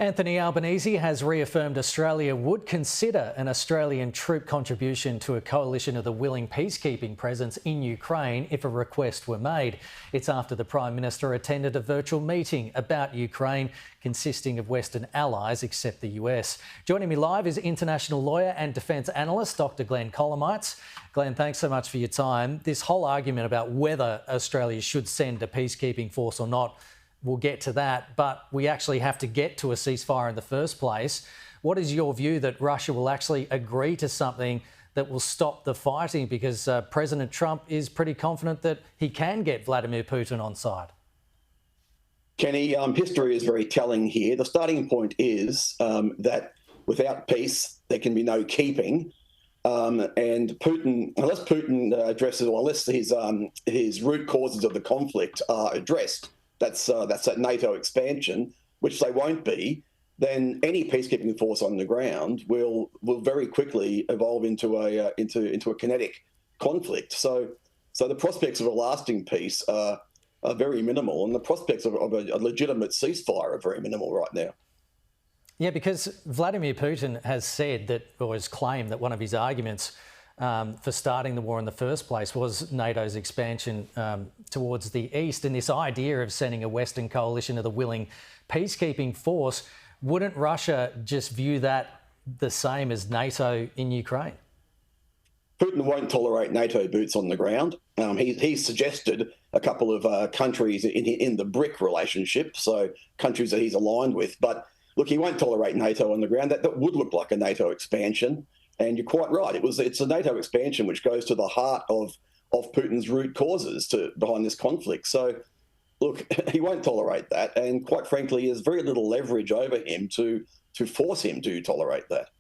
Anthony Albanese has reaffirmed Australia would consider an Australian troop contribution to a coalition of the willing peacekeeping presence in Ukraine if a request were made. It's after the Prime Minister attended a virtual meeting about Ukraine consisting of Western allies except the US. Joining me live is international lawyer and defence analyst Dr Glenn Kolomeitz. Glenn, thanks so much for your time. This whole argument about whether Australia should send a peacekeeping force or not, we'll get to that, but we actually have to get to a ceasefire in the first place. What is your view that Russia will actually agree to something that will stop the fighting? Because President Trump is pretty confident that he can get Vladimir Putin on side. Kenny, history is very telling here. The starting point is that without peace, there can be no keeping. And Putin, unless Putin addresses, or unless his root causes of the conflict are addressed, that's that NATO expansion, which they won't be, then any peacekeeping force on the ground will very quickly evolve into a kinetic conflict. So the prospects of a lasting peace are very minimal, and the prospects of a legitimate ceasefire are very minimal right now. Yeah, because Vladimir Putin has said that, or has claimed that one of his arguments for starting the war in the first place was NATO's expansion towards the east, and this idea of sending a Western coalition of the willing peacekeeping force. Wouldn't Russia just view that the same as NATO in Ukraine? Putin won't tolerate NATO boots on the ground. He's suggested a couple of countries in the BRIC relationship, so countries that he's aligned with. But look, he won't tolerate NATO on the ground. That would look like a NATO expansion. And you're quite right. It's a NATO expansion which goes to the heart of Putin's root causes behind this conflict. So, look, he won't tolerate that. And quite frankly, there's very little leverage over him to force him to tolerate that.